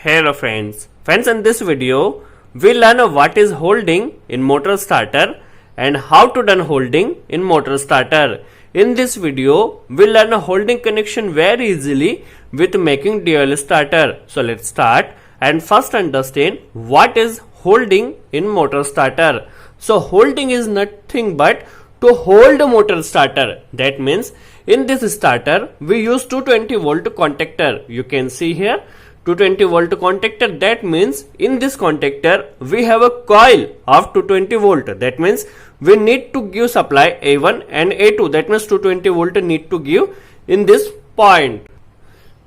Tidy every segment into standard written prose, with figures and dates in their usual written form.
Hello friends. Friends, in this video, we learn what is holding in motor starter and how to done holding in motor starter. In this video, we learn a holding connection very easily with making dual starter. So let's start and first understand what is holding in motor starter. So holding is nothing but to hold a motor starter. That means in this starter, we use 220 volt contactor. You can see here 220 volt contactor. That means in this contactor we have a coil of 220 volt. That means we need to give supply A1 and A2. That means 220 volt need to give in this point.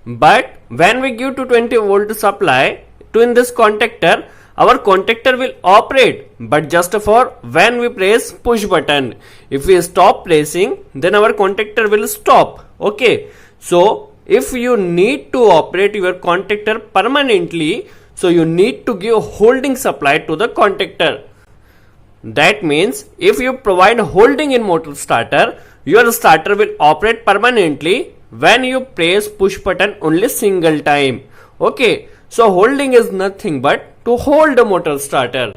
But when we give 220 volt supply to in this contactor, our contactor will operate, but just for when we press push button. If we stop pressing, then our contactor will stop. Okay, so if you need to operate your contactor permanently, so you need to give holding supply to the contactor. That means if you provide holding in motor starter, your starter will operate permanently when you press push button only single time. Okay, so holding is nothing but to hold a motor starter.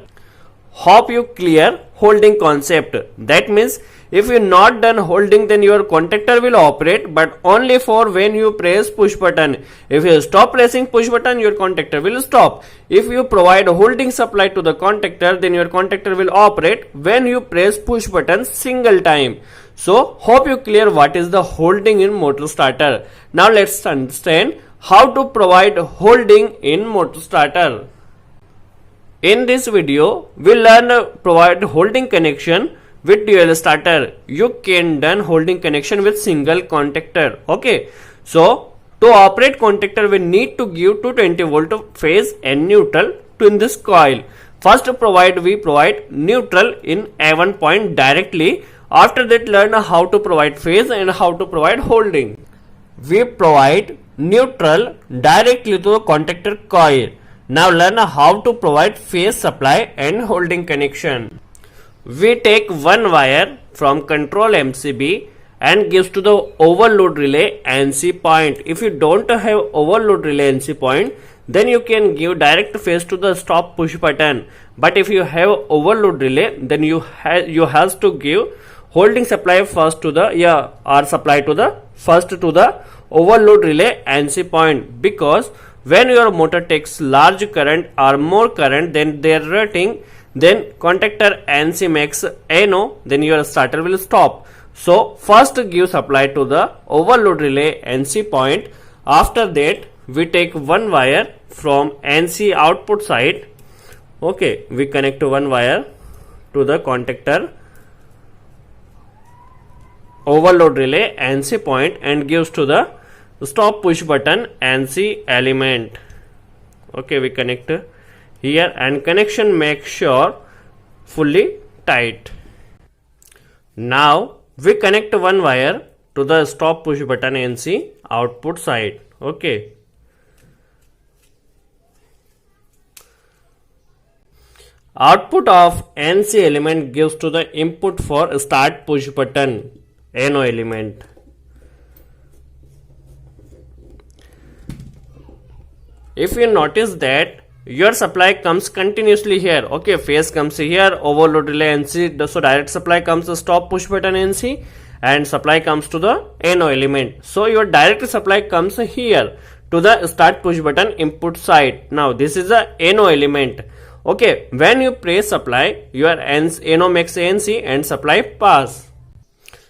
Hope you clear holding concept. That means if you not done holding, then your contactor will operate, but only for when you press push button. If you stop pressing push button, your contactor will stop. If you provide holding supply to the contactor, then your contactor will operate when you press push button single time. So hope you clear what is the holding in motor starter. Now let's understand how to provide holding in motor starter. In this video, we learn provide holding connection with dual starter. You can done holding connection with single contactor. Okay, so to operate contactor, we need to give 220 volt phase and neutral to in this coil. First we provide neutral in A1 point directly. After that, learn how to provide phase and how to provide holding. We provide neutral directly to the contactor coil. Now learn how to provide phase supply and holding connection. We take one wire from control MCB and gives to the overload relay NC point. If you don't have overload relay NC point, then you can give direct phase to the stop push button. But if you have overload relay, then you have to give holding supply first to the or supply to the first to the overload relay NC point, because when your motor takes large current or more current than their rating, then contactor NC makes NO, then your starter will stop. So first give supply to the overload relay NC point. After that, we take one wire from NC output side. Okay, we connect one wire to the contactor overload relay NC point and gives to the stop push button NC element. Okay, we connect here and connection make sure fully tight. Now we connect one wire to the stop push button NC output side. Okay, output of NC element gives to the input for start push button NO element. If you notice that your supply comes continuously here, okay, phase comes here, overload relay NC, so direct supply comes to stop push button NC and supply comes to the NO element. So your direct supply comes here to the start push button input side. Now this is the NO element. Okay, when you press supply, your NO makes NC and supply pass.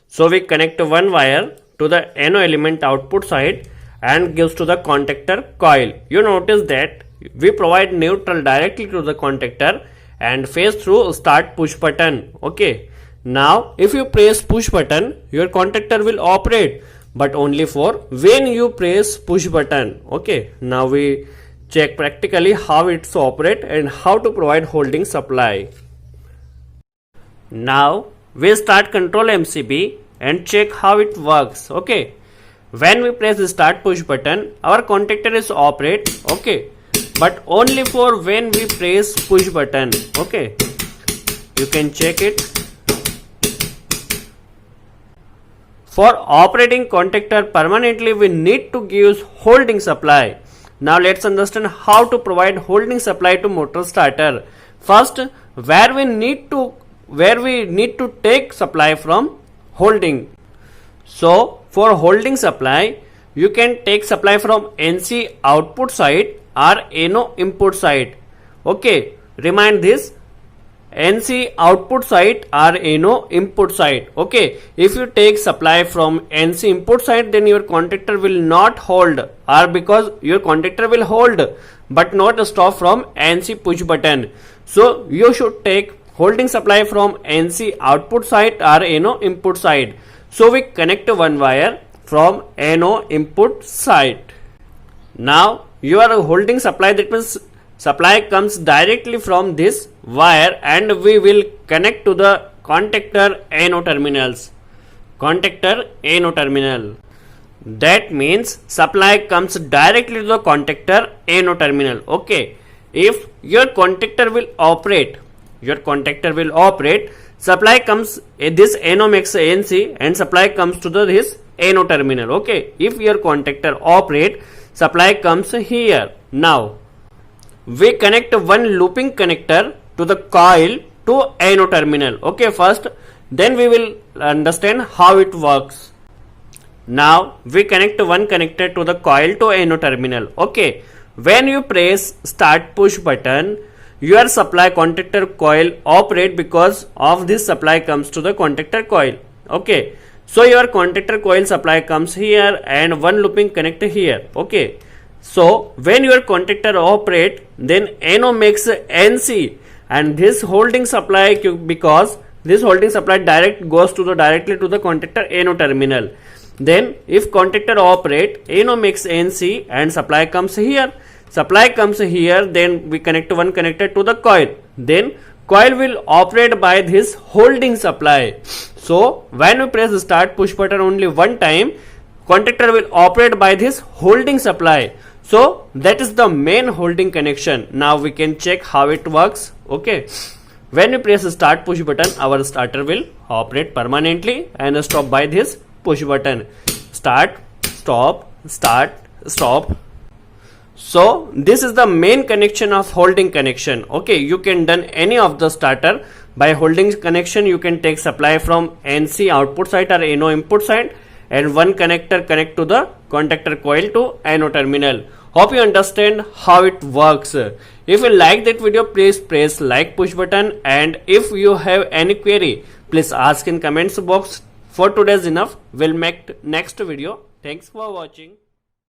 So we connect one wire to the NO element output side and gives to the contactor coil. You notice that we provide neutral directly to the contactor and phase through start push button. Okay, now if you press push button, your contactor will operate, but only for when you press push button. Okay, now we check practically how it's operate and how to provide holding supply. Now we start control MCB and check how it works. Okay, when we press the start push button, our contactor is operate. Okay, but only for when we press push button. Okay, you can check it. For operating contactor permanently, we need to give holding supply. Now let's understand how to provide holding supply to motor starter. First, where we need to take supply from holding. So for holding supply, you can take supply from NC output side or NO input side. Okay, remind this, NC output side or NO input side. Okay, if you take supply from NC input side, then your contactor will not hold, or because your contactor will hold but not stop from NC push button. So you should take holding supply from NC output side or NO input side. So we connect one wire from NO input side. Now you are holding supply, that means supply comes directly from this wire and we will connect to the contactor NO terminals. Contactor NO terminal. That means supply comes directly to the contactor NO terminal. Okay. If your contactor will operate, supply comes, this NO makes NC and supply comes to this NO terminal. Okay. If your contactor operate, supply comes here. Now we connect one looping connector to the coil to NO terminal. Okay, first, then we will understand how it works. Now we connect one connector to the coil to NO terminal. Okay, when you press start push button, your supply contactor coil operate, because of this supply comes to the contactor coil. Okay, so your contactor coil supply comes here and one looping connector here. Okay, so when your contactor operate, then NO makes NC and this holding supply, because this holding supply goes to the directly to the contactor NO terminal. Then if contactor operate, NO makes NC and supply comes here. Then we connect one connector to the coil. Then coil will operate by this holding supply. So when we press start push button only one time, contactor will operate by this holding supply. So that is the main holding connection. Now we can check how it works. Okay, when you press start push button, our starter will operate permanently and stop by this push button. Start, stop, start, stop. So this is the main connection of holding connection. Okay, you can done any of the starter by holding connection. You can take supply from NC output side or NO input side and one connector connect to the contactor coil to NO terminal. Hope you understand how it works. If you like that video, please press like push button, and if you have any query, please ask in comments box. For today's enough. We'll make next video. Thanks for watching.